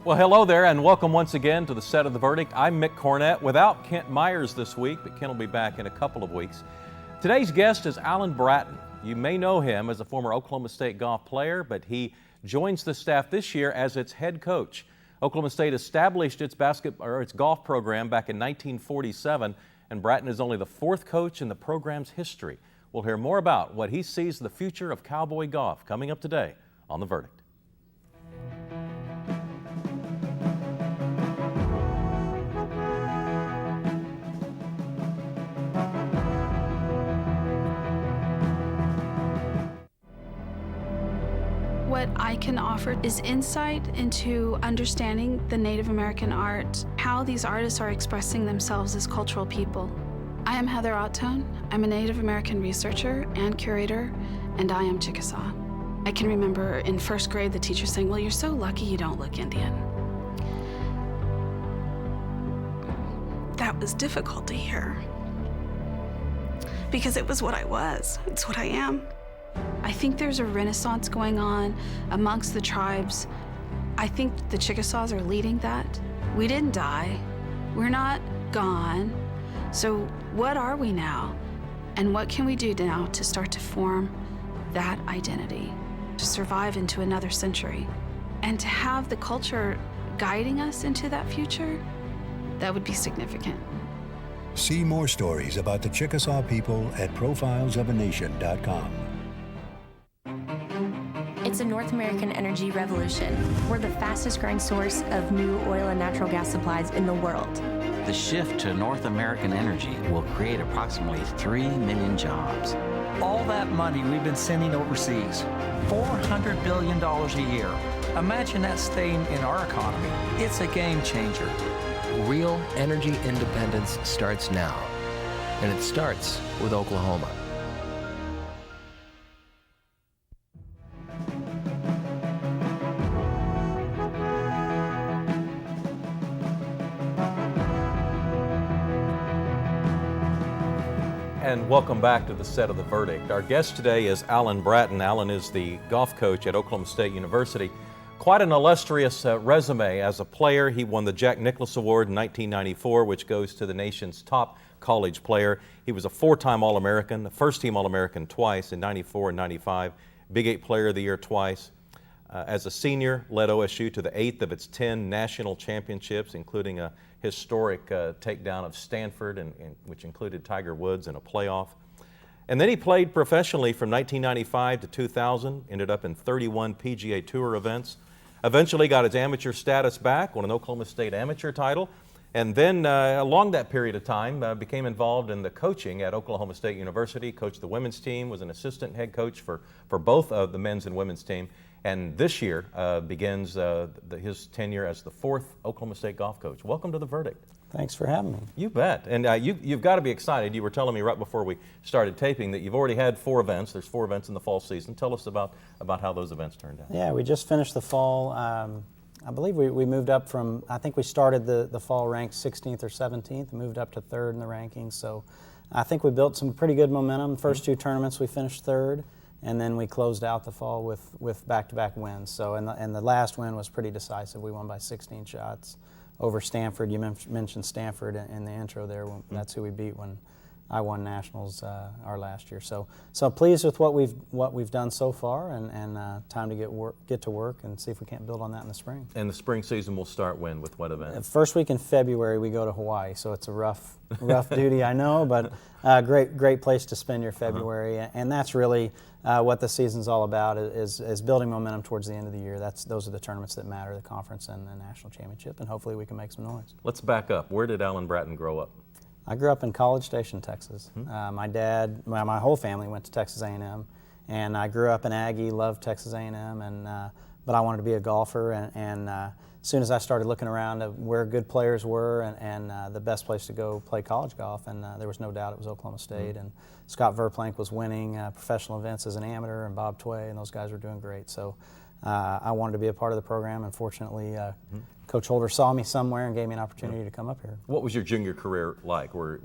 Well, hello there, and welcome once again to the Set of the Verdict. I'm Mick Cornett, without Kent Myers this week, but Kent will be back in a couple of weeks. Today's guest is Alan Bratton. You may know him as a former Oklahoma State golf player, but he joins the staff this year as its head coach. Oklahoma State established its golf program back in 1947, and Bratton is only the fourth coach in the program's history. We'll hear more about what he sees the future of Cowboy Golf coming up today on The Verdict. What I can offer is insight into understanding the Native American art, how these artists are expressing themselves as cultural people. I am Heather Ottone. I'm a Native American researcher and curator, and I am Chickasaw. I can remember in first grade the teacher saying, "Well, you're so lucky you don't look Indian." That was difficult to hear because it was what I was. It's what I am. I think there's a renaissance going on amongst the tribes. I think the Chickasaws are leading that. We didn't die. We're not gone. So what are we now? And what can we do now to start to form that identity, to survive into another century? And to have the culture guiding us into that future, that would be significant. See more stories about the Chickasaw people at profilesofanation.com. It's a North American energy revolution. We're the fastest growing source of new oil and natural gas supplies in the world. The shift to North American energy will create approximately 3 million jobs. All that money we've been sending overseas, $400 billion a year. Imagine that staying in our economy. It's a game changer. Real energy independence starts now, and it starts with Oklahoma. And welcome back to the Set of the Verdict. Our guest today is Alan Bratton. Alan is the golf coach at Oklahoma State University. Quite an illustrious resume as a player. He won the Jack Nicklaus Award in 1994, which goes to the nation's top college player. He was a four-time All-American, the first-team All-American twice in 94 and 95, Big 8 Player of the Year twice. As a senior, led OSU to the 8th of its 10 national championships, including a historic takedown of Stanford, which included Tiger Woods in a playoff. And then he played professionally from 1995 to 2000, ended up in 31 PGA Tour events, eventually got his amateur status back, won an Oklahoma State amateur title, and then along that period of time became involved in the coaching at Oklahoma State University, coached the women's team, was an assistant head coach for both of the men's and women's team. And this year begins his tenure as the fourth Oklahoma State golf coach. Welcome to The Verdict. Thanks for having me. You bet. And you've got to be excited. You were telling me right before we started taping that you've already had 4 events. There's 4 events in the fall season. Tell us about how those events turned out. Yeah, we just finished the fall. I believe we moved up from, I think we started the fall ranked 16th or 17th, moved up to 3rd in the rankings. So I think we built some pretty good momentum. First 2 tournaments we finished 3rd. And then we closed out the fall with back-to-back wins. So, and the last win was pretty decisive. We won by 16 shots over Stanford. You mentioned Stanford in the intro there. That's who we beat when I won nationals our last year. So pleased with what we've done so far, and time to get to work and see if we can't build on that in the spring. And the spring season will start when, with what event? First week in February we go to Hawaii, so it's a rough duty, I know, but great place to spend your February, and that's really what the season's all about, is building momentum towards the end of the year. Those are the tournaments that matter, the conference and the national championship, and hopefully we can make some noise. Let's back up. Where did Alan Bratton grow up? I grew up in College Station, Texas. My dad, my whole family went to Texas A&M, and I grew up an Aggie, loved Texas A&M, but I wanted to be a golfer, and as soon as I started looking around at where good players were and the best place to go play college golf, and there was no doubt it was Oklahoma State, and Scott Verplank was winning professional events as an amateur, and Bob Tway, and those guys were doing great. So I wanted to be a part of the program, and fortunately Coach Holder saw me somewhere and gave me an opportunity to come up here. What was your junior career like? Were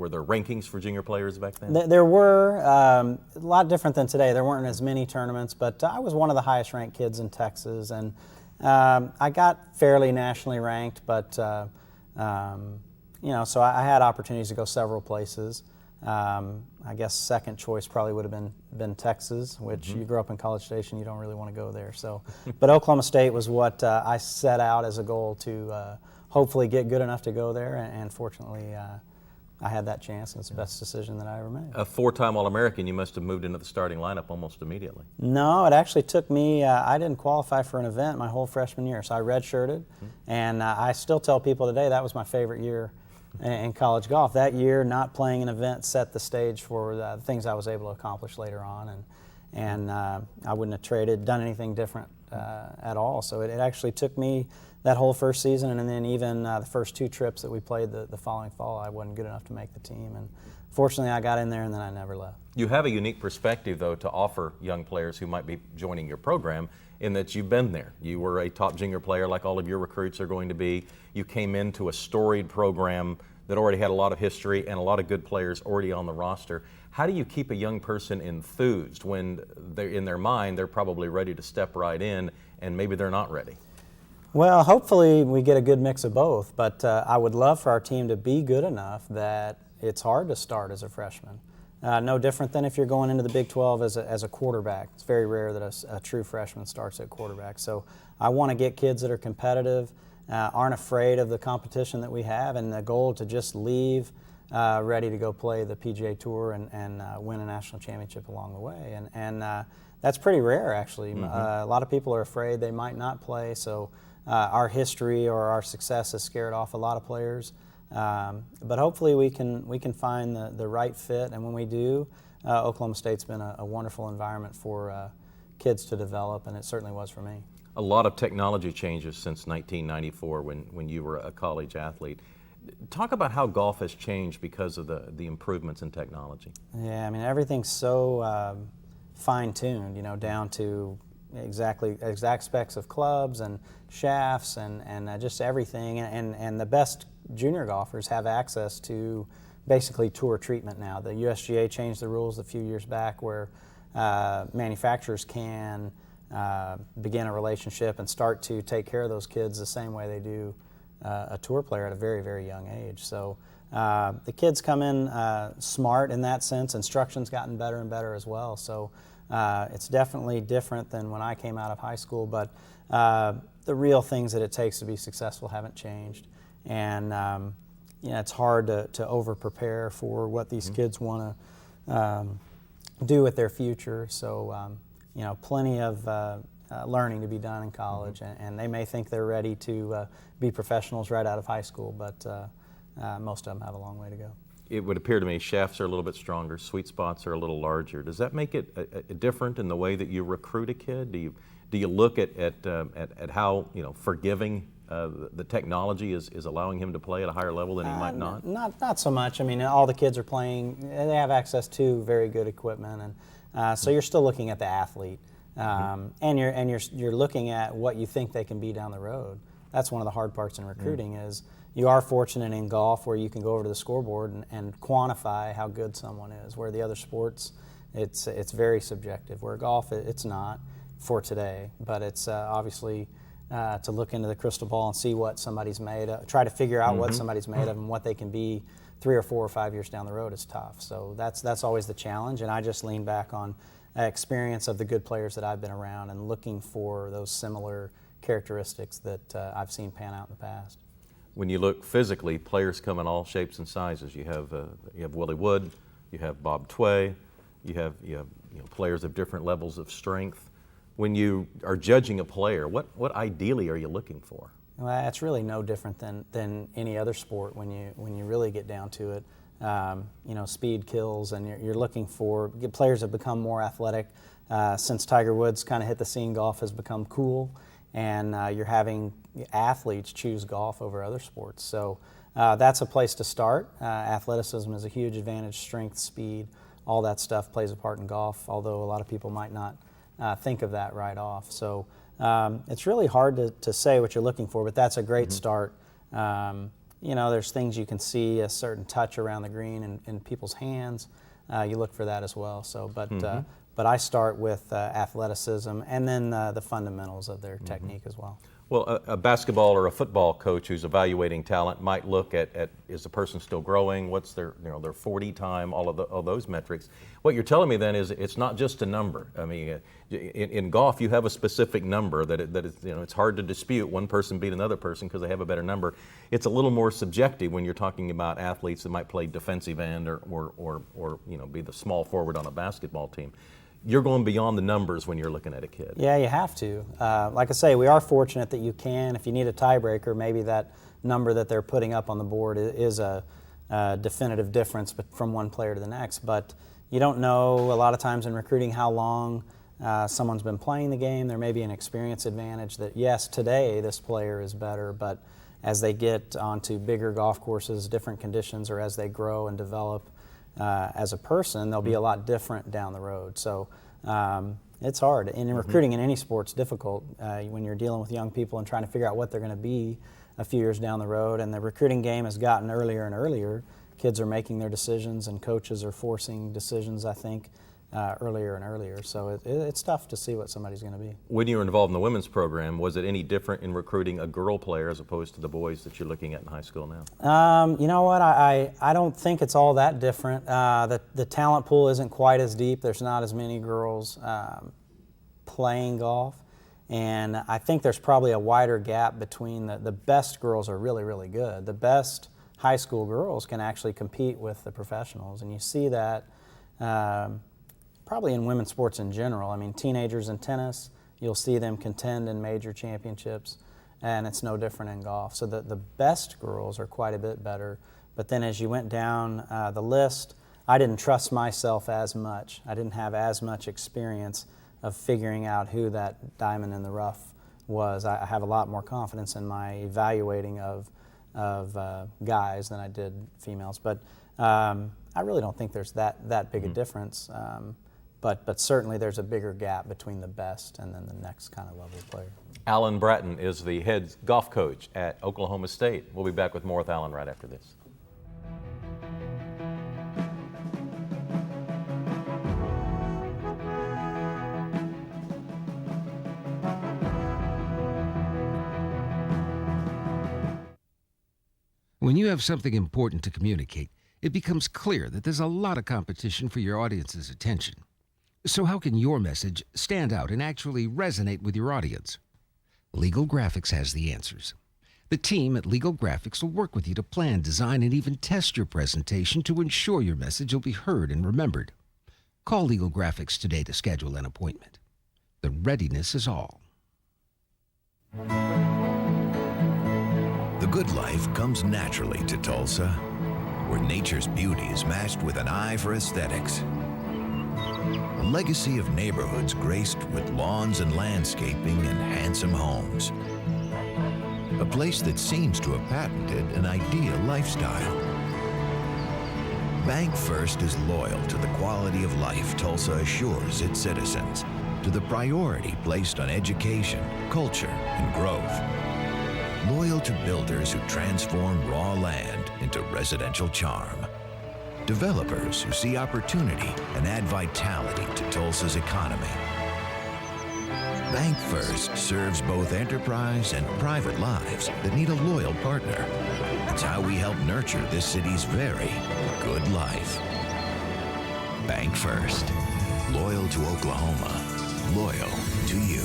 there rankings for junior players back then? There were, a lot different than today. There weren't as many tournaments, but I was one of the highest ranked kids in Texas, and I got fairly nationally ranked, but you know, so I had opportunities to go several places. I guess second choice probably would have been Texas, which you grew up in College Station, you don't really want to go there. So, but Oklahoma State was what I set out as a goal to hopefully get good enough to go there, and fortunately I had that chance, and it's the best decision that I ever made. A four-time All-American, you must have moved into the starting lineup almost immediately. No, it actually took me, I didn't qualify for an event my whole freshman year, so I redshirted, and I still tell people today that was my favorite year in college golf. That year, not playing an event set the stage for the things I was able to accomplish later on, and I wouldn't have done anything different at all. So it actually took me that whole first season, and then even the first two trips that we played the following fall, I wasn't good enough to make the team, and fortunately I got in there and then I never left. You have a unique perspective, though, to offer young players who might be joining your program, in that you've been there. You were a top junior player like all of your recruits are going to be. You came into a storied program that already had a lot of history and a lot of good players already on the roster. How do you keep a young person enthused when they're in their mind they're probably ready to step right in and maybe they're not ready? Well, hopefully we get a good mix of both, but I would love for our team to be good enough that it's hard to start as a freshman. No different than if you're going into the Big 12 as a quarterback. It's very rare that a true freshman starts at quarterback. So I want to get kids that are competitive, aren't afraid of the competition that we have, and the goal to just leave ready to go play the PGA Tour and win a national championship along the way. And that's pretty rare, actually. A lot of people are afraid they might not play, so our history or our success has scared off a lot of players. But hopefully we can find the right fit, and when we do, Oklahoma State's been a wonderful environment for kids to develop, and it certainly was for me. A lot of technology changes since 1994 when you were a college athlete. Talk about how golf has changed because of the improvements in technology. Yeah, I mean, everything's so fine-tuned, you know, down to exact specs of clubs and shafts and just everything, and the best junior golfers have access to basically tour treatment now. The USGA changed the rules a few years back where manufacturers can begin a relationship and start to take care of those kids the same way they do a tour player at a very, very young age. So the kids come in smart in that sense. Instruction's gotten better and better as well. So it's definitely different than when I came out of high school, but the real things that it takes to be successful haven't changed. And you know, it's hard to over-prepare for what these kids want to do with their future. So you know, plenty of learning to be done in college, and they may think they're ready to be professionals right out of high school, but most of them have a long way to go. It would appear to me shafts are a little bit stronger, sweet spots are a little larger. Does that make it different in the way that you recruit a kid? Do you look at how, you know, forgiving the technology is allowing him to play at a higher level than he might not? Not so much. I mean, all the kids are playing. They have access to very good equipment, and so you're still looking at the athlete, and you're looking at what you think they can be down the road. That's one of the hard parts in recruiting is you are fortunate in golf where you can go over to the scoreboard and quantify how good someone is, where the other sports, it's very subjective. Where golf, it's not for today, but it's obviously to look into the crystal ball and see what somebody's made of, try to figure out what somebody's made of and what they can be 3 or 4 or 5 years down the road is tough. So that's always the challenge, and I just lean back on experience of the good players that I've been around and looking for those similar characteristics that I've seen pan out in the past. When you look physically, players come in all shapes and sizes. You have Willie Wood, you have Bob Tway, you have players of different levels of strength. When you are judging a player, what ideally are you looking for? Well, it's really no different than any other sport when you really get down to it. You know, speed kills, and you're looking for players have become more athletic since Tiger Woods kind of hit the scene. Golf has become cool, and you're having athletes choose golf over other sports. So that's a place to start. Athleticism is a huge advantage. Strength, speed, all that stuff plays a part in golf, although a lot of people might not think of that right off. So it's really hard to say what you're looking for, but that's a great start. You know, there's things you can see, a certain touch around the green in people's hands. You look for that as well. So, but I start with athleticism and then the fundamentals of their technique as well. Well, a basketball or a football coach who's evaluating talent might look at is the person still growing? What's their their 40 time? All those metrics. What you're telling me then is it's not just a number. I mean, in golf you have a specific number that is it's hard to dispute. One person beat another person because they have a better number. It's a little more subjective when you're talking about athletes that might play defensive end or be the small forward on a basketball team. You're going beyond the numbers when you're looking at a kid. Yeah, you have to. Like I say, we are fortunate that you can. If you need a tiebreaker, maybe that number that they're putting up on the board is a definitive difference from one player to the next. But you don't know a lot of times in recruiting how long someone's been playing the game. There may be an experience advantage that, yes, today this player is better, but as they get onto bigger golf courses, different conditions, or as they grow and develop, as a person, they'll be a lot different down the road. So it's hard. And in recruiting in any sport's difficult when you're dealing with young people and trying to figure out what they're going to be a few years down the road. And the recruiting game has gotten earlier and earlier. Kids are making their decisions and coaches are forcing decisions, I think, earlier and earlier. So it's tough to see what somebody's going to be. When you were involved in the women's program, was it any different in recruiting a girl player as opposed to the boys that you're looking at in high school now? You know what? I don't think it's all that different. The talent pool isn't quite as deep. There's not as many girls playing golf. And I think there's probably a wider gap between the best girls are really, really good. The best high school girls can actually compete with the professionals. And you see that probably in women's sports in general. I mean, teenagers in tennis, you'll see them contend in major championships, and it's no different in golf. So the best girls are quite a bit better. But then as you went down the list, I didn't trust myself as much. I didn't have as much experience of figuring out who that diamond in the rough was. I have a lot more confidence in my evaluating of guys than I did females. But I really don't think there's that big a difference. But certainly there's a bigger gap between the best and then the next kind of level player. Alan Bratton is the head golf coach at Oklahoma State. We'll be back with more with Alan right after this. When you have something important to communicate, it becomes clear that there's a lot of competition for your audience's attention. So how can your message stand out and actually resonate with your audience? Legal Graphics has the answers. The team at Legal Graphics will work with you to plan, design, and even test your presentation to ensure your message will be heard and remembered. Call Legal Graphics today to schedule an appointment. The readiness is all. The good life comes naturally to Tulsa, where nature's beauty is matched with an eye for aesthetics. A legacy of neighborhoods graced with lawns and landscaping and handsome homes. A place that seems to have patented an ideal lifestyle. Bank First is loyal to the quality of life Tulsa assures its citizens, to the priority placed on education, culture, and growth. Loyal to builders who transform raw land into residential charm. Developers who see opportunity and add vitality to Tulsa's economy. Bank First serves both enterprise and private lives that need a loyal partner. It's how we help nurture this city's very good life. Bank First. Loyal to Oklahoma. Loyal to you.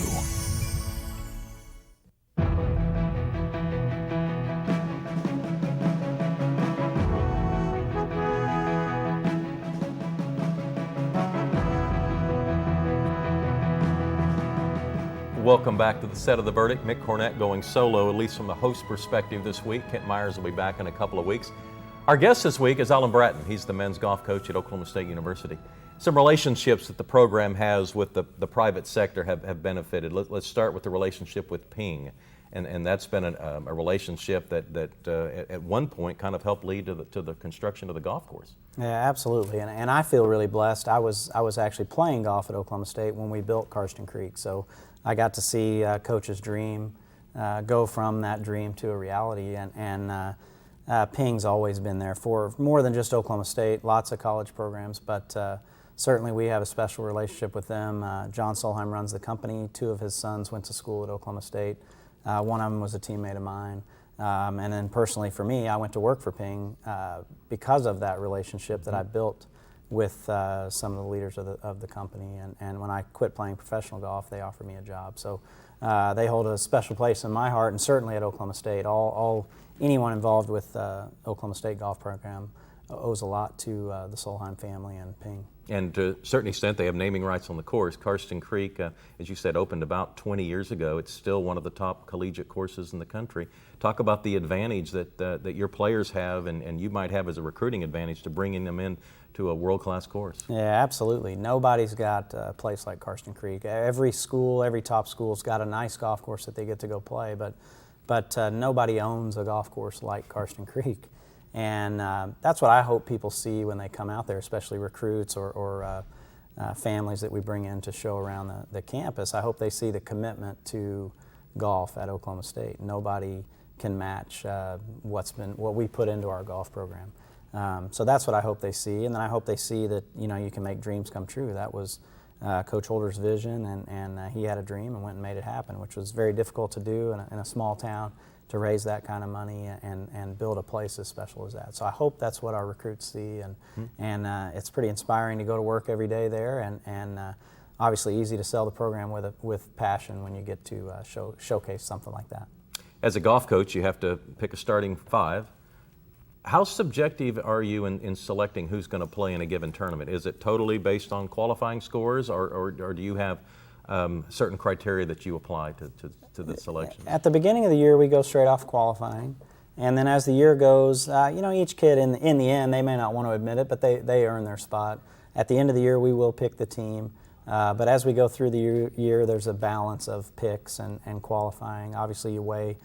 Welcome back to the set of The Verdict. Mick Cornett going solo, at least from the host perspective this week. Kent Myers will be back in a couple of weeks. Our guest this week is Alan Bratton. He's the men's golf coach at Oklahoma State University. Some relationships that the program has with the private sector have benefited. Let's start with the relationship with Ping. And that's been a relationship that at one point kind of helped lead to the construction of the golf course. Yeah, absolutely. And I feel really blessed. I was actually playing golf at Oklahoma State when we built Karsten Creek. So I got to see Coach's dream go from that dream to a reality. And Ping's always been there for more than just Oklahoma State, lots of college programs. But certainly we have a special relationship with them. John Solheim runs the company. 2 of his sons went to school at Oklahoma State. One of them was a teammate of mine. And then personally for me, I went to work for Ping because of that relationship that I built with some of the leaders of the company. And when I quit playing professional golf, they offered me a job. So they hold a special place in my heart, and certainly at Oklahoma State. Anyone involved with Oklahoma State golf program owes a lot to the Solheim family and Ping. And to a certain extent, they have naming rights on the course. Karsten Creek, as you said, opened about 20 years ago. It's still one of the top collegiate courses in the country. Talk about the advantage that your players have, and you might have as a recruiting advantage to bringing them in to a world-class course. Yeah, absolutely. Nobody's got a place like Karsten Creek. Every school, every top school's got a nice golf course that they get to go play, but nobody owns a golf course like Karsten Creek. And that's what I hope people see when they come out there, especially recruits or families that we bring in to show around the campus. I hope they see the commitment to golf at Oklahoma State. Nobody can match what we put into our golf program. So that's what I hope they see, and then I hope they see that you can make dreams come true. That was Coach Holder's vision, and he had a dream and went and made it happen, which was very difficult to do in a small town, to raise that kind of money and build a place as special as that. So I hope that's what our recruits see, and it's pretty inspiring to go to work every day there, and obviously easy to sell the program with passion when you get to showcase something like that. As a golf coach, you have to pick a starting five. How subjective are you in selecting who's going to play in a given tournament? Is it totally based on qualifying scores, or do you have certain criteria that you apply to the selection? At the beginning of the year, we go straight off qualifying, and then as the year goes, each kid in the end, they may not want to admit it, but they earn their spot. At the end of the year, we will pick the team, but as we go through the year, there's a balance of picks and qualifying. Obviously, you weigh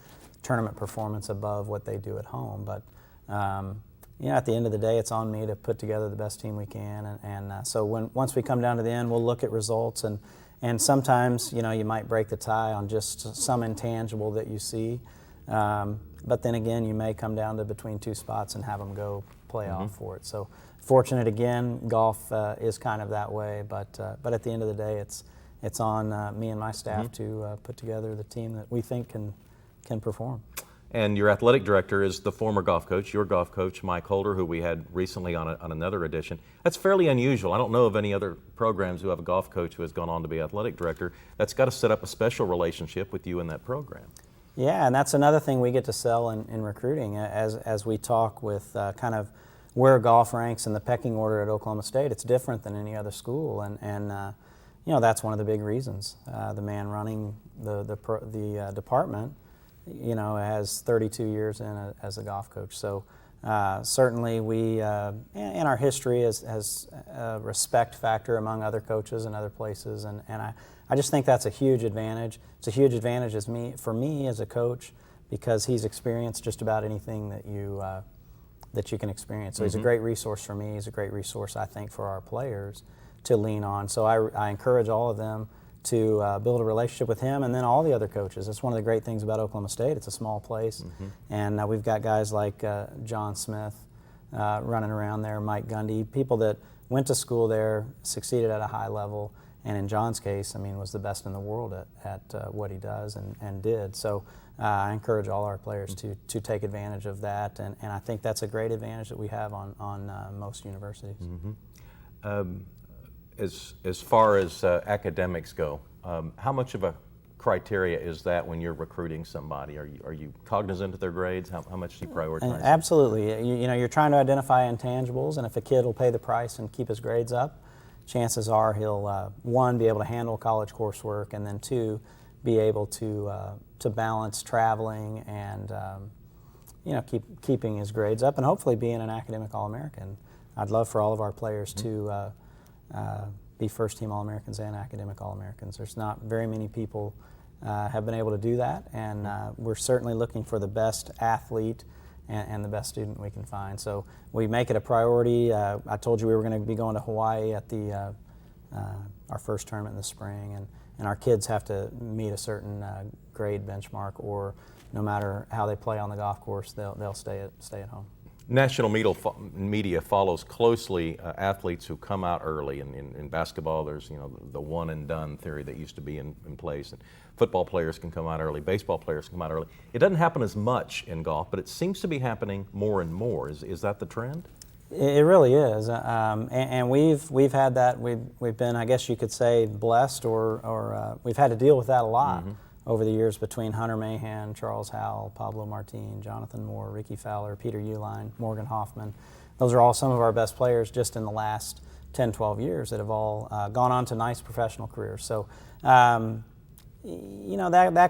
tournament performance above what they do at home, but at the end of the day, it's on me to put together the best team we can, and so once we come down to the end, we'll look at results, and sometimes, you might break the tie on just some intangible that you see. But then again, you may come down to between two spots and have them go play off for it. So fortunate again, golf is kind of that way. But at the end of the day, it's on me and my staff to put together the team that we think can perform. And your athletic director is the former golf coach, your golf coach, Mike Holder, who we had recently on another edition. That's fairly unusual. I don't know of any other programs who have a golf coach who has gone on to be athletic director. That's got to set up a special relationship with you in that program. Yeah, and that's another thing we get to sell in recruiting as we talk with kind of where golf ranks in the pecking order at Oklahoma State. It's different than any other school, and that's one of the big reasons. The man running the department has 32 years as a golf coach. So certainly we, in our history, has a respect factor among other coaches and other places, and I just think that's a huge advantage. It's a huge advantage for me as a coach, because he's experienced just about anything that you can experience. So he's a great resource for me. He's a great resource, I think, for our players to lean on. So I encourage all of them to build a relationship with him, and then all the other coaches. That's one of the great things about Oklahoma State. It's a small place, and we've got guys like John Smith running around there, Mike Gundy, people that went to school there, succeeded at a high level, and in John's case, was the best in the world at what he does and did. So I encourage all our players to take advantage of that, and I think that's a great advantage that we have on most universities. As far as academics go, how much of a criteria is that when you're recruiting somebody? Are you cognizant of their grades? How much do you prioritize? Absolutely. You're trying to identify intangibles, and if a kid will pay the price and keep his grades up, chances are he'll one, be able to handle college coursework, and then two, be able to balance traveling and keeping his grades up, and hopefully being an academic All-American. I'd love for all of our players to be first-team All-Americans and academic All-Americans. There's not very many people have been able to do that, and we're certainly looking for the best athlete and the best student we can find. So we make it a priority. I told you we were going to be going to Hawaii at our first tournament in the spring, and our kids have to meet a certain grade benchmark, or no matter how they play on the golf course, they'll stay at home. National media follows closely athletes who come out early. In basketball, there's the one and done theory that used to be in place. And football players can come out early. Baseball players can come out early. It doesn't happen as much in golf, but it seems to be happening more and more. Is that the trend? It really is, and we've had that. We've been, I guess you could say, blessed, or we've had to deal with that a lot over the years between Hunter Mahan, Charles Howell, Pablo Martin, Jonathan Moore, Ricky Fowler, Peter Uihlein, Morgan Hoffman. Those are all some of our best players just in the last 10, 12 years that have all gone on to nice professional careers. So, that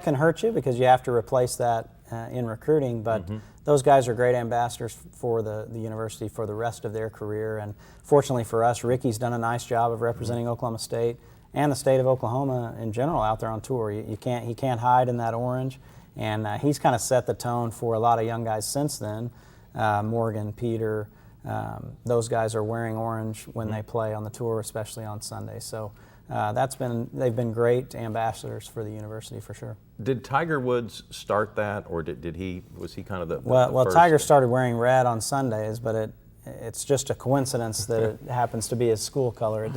can hurt you because you have to replace that in recruiting, but those guys are great ambassadors for the university for the rest of their career. And fortunately for us, Ricky's done a nice job of representing Oklahoma State and the state of Oklahoma in general out there on tour. He can't hide in that orange, and he's kind of set the tone for a lot of young guys since then. Morgan, Peter, those guys are wearing orange when they play on the tour, especially on Sunday. So they've been great ambassadors for the university for sure. Did Tiger Woods start that, or was he kind of the well, first? Tiger started wearing red on Sundays, but it's just a coincidence that it happens to be his school color.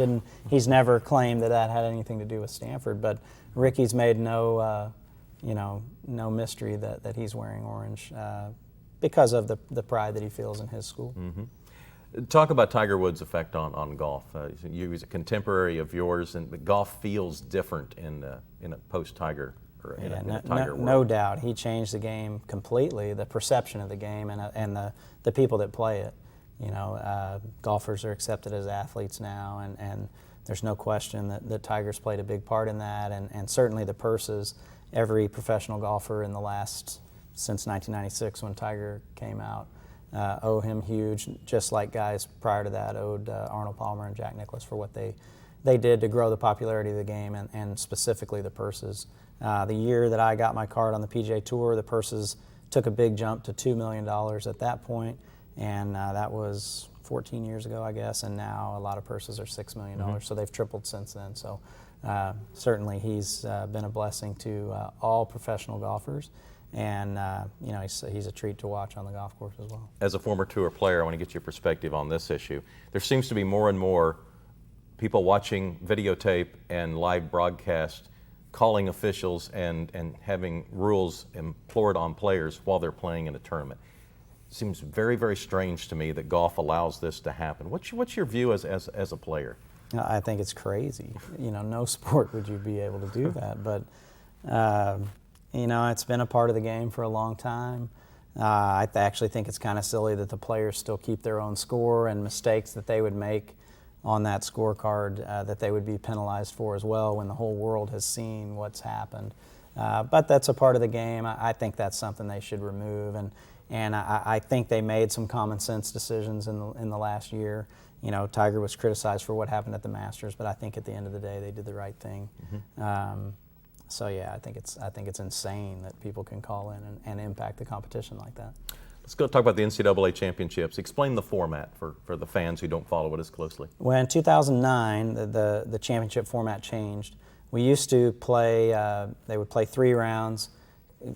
He's never claimed that had anything to do with Stanford, but Ricky's made no mystery that he's wearing orange because of the pride that he feels in his school. Talk about Tiger Woods' effect on golf. He's a contemporary of yours, and golf feels different in a post-Tiger or in a Tiger world. No doubt. He changed the game completely, the perception of the game and the people that play it. Golfers are accepted as athletes now, and there's no question that Tiger's played a big part in that, and certainly the purses. Every professional golfer since 1996 when Tiger came out, owe him huge, just like guys prior to that owed Arnold Palmer and Jack Nicklaus for what they did to grow the popularity of the game and specifically the purses. The year that I got my card on the PGA Tour, the purses took a big jump to $2 million at that point, and that was 14 years ago, I guess, and now a lot of purses are $6 million, so they've tripled since then. So certainly he's been a blessing to all professional golfers. And he's a treat to watch on the golf course as well. As a former tour player, I want to get your perspective on this issue. There seems to be more and more people watching videotape and live broadcast, calling officials and having rules implored on players while they're playing in a tournament. It seems very, very strange to me that golf allows this to happen. What's your view as a player? I think it's crazy. No sport would you be able to do that, but. It's been a part of the game for a long time. I actually think it's kind of silly that the players still keep their own score, and mistakes that they would make on that scorecard that they would be penalized for as well when the whole world has seen what's happened. But that's a part of the game. I think that's something they should remove, and I think they made some common sense decisions in the last year. Tiger was criticized for what happened at the Masters, but I think at the end of the day they did the right thing. So yeah, I think it's insane that people can call in and impact the competition like that. Let's go talk about the NCAA championships. Explain the format for the fans who don't follow it as closely. Well, in 2009, the championship format changed. We used to play, they would play 3 rounds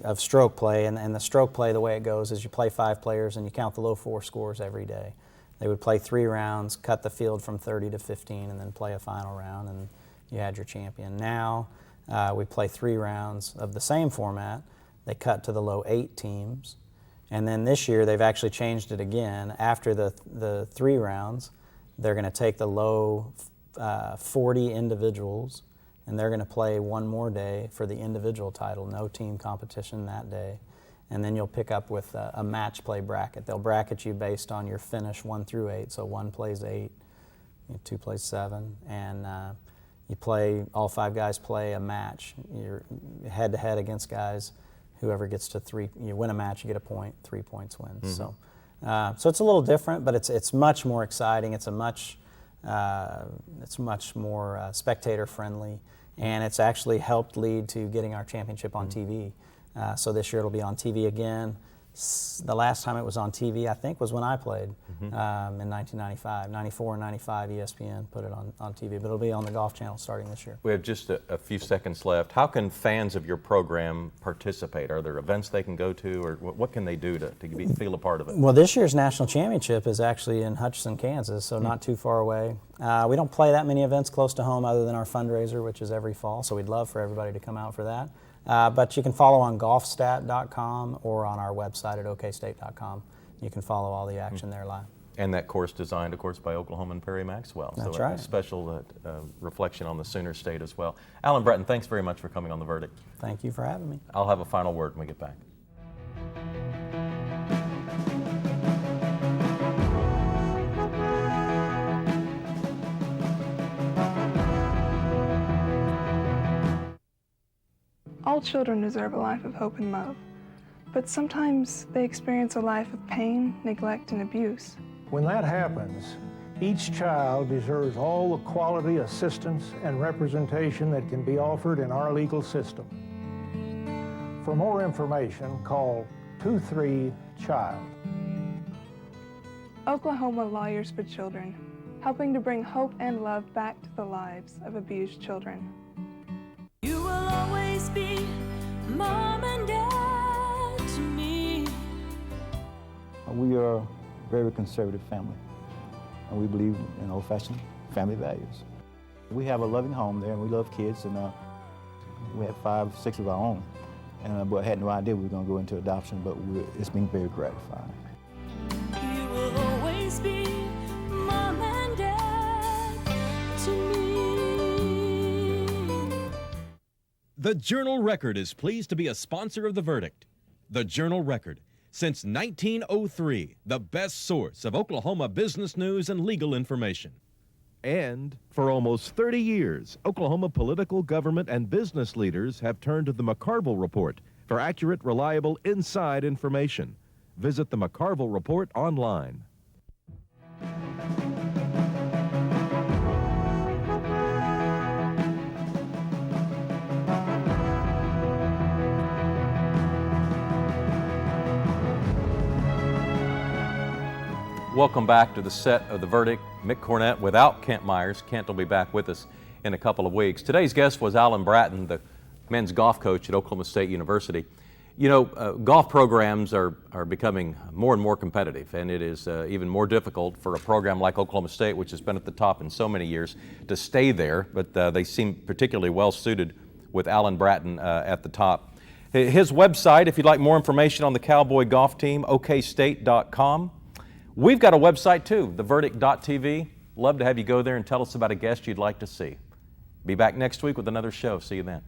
of stroke play, and the stroke play, the way it goes is you play 5 players and you count the low 4 scores every day. They would play 3 rounds, cut the field from 30 to 15, and then play a final round, and you had your champion. Now, we play 3 rounds of the same format. They cut to the low 8 teams. And then this year, they've actually changed it again. After the 3 rounds, they're going to take the low 40 individuals, and they're going to play one more day for the individual title. No team competition that day. And then you'll pick up with a match play bracket. They'll bracket you based on your finish 1 through 8. So 1 plays 8, 2 plays 7, and you play, all 5 guys play a match. You're head-to-head against guys. Whoever gets to 3, you win a match, you get a point, 3 points wins. So it's a little different, but it's much more exciting. It's much more spectator-friendly, and it's actually helped lead to getting our championship on TV. So this year it'll be on TV again. The last time it was on TV, I think, was when I played in 1995. 94 and 95, ESPN put it on TV, but it'll be on the Golf Channel starting this year. We have just a few seconds left. How can fans of your program participate? Are there events they can go to, or what can they do to feel a part of it? Well, this year's national championship is actually in Hutchinson, Kansas, so not too far away. We don't play that many events close to home other than our fundraiser, which is every fall, so we'd love for everybody to come out for that. But you can follow on golfstat.com or on our website at okstate.com. You can follow all the action there live. And that course designed, of course, by Oklahoman Perry Maxwell. That's so right. A special reflection on the Sooner State as well. Alan Bratton, thanks very much for coming on The Verdict. Thank you for having me. I'll have a final word when we get back. All children deserve a life of hope and love, but sometimes they experience a life of pain, neglect, and abuse. When that happens, each child deserves all the quality assistance and representation that can be offered in our legal system. For more information, call 23-CHILD. Oklahoma Lawyers for Children, helping to bring hope and love back to the lives of abused children. You will always be mom and dad to me. We are a very conservative family, and we believe in old-fashioned family values. We have a loving home there, and we love kids, and we have 5, 6 of our own. And but I had no idea we were going to go into adoption, but it's been very gratifying. You will always be mom and dad to me. The Journal-Record is pleased to be a sponsor of The Verdict. The Journal-Record, since 1903, the best source of Oklahoma business news and legal information. And for almost 30 years, Oklahoma political, government, and business leaders have turned to the McCarville Report for accurate, reliable, inside information. Visit the McCarville Report online. Welcome back to the set of The Verdict. Mick Cornett without Kent Myers. Kent will be back with us in a couple of weeks. Today's guest was Alan Bratton, the men's golf coach at Oklahoma State University. You know, golf programs are becoming more and more competitive, and it is even more difficult for a program like Oklahoma State, which has been at the top in so many years, to stay there, but they seem particularly well suited with Alan Bratton at the top. His website, if you'd like more information on the Cowboy Golf team, okstate.com. We've got a website too, theverdict.tv. Love to have you go there and tell us about a guest you'd like to see. Be back next week with another show. See you then.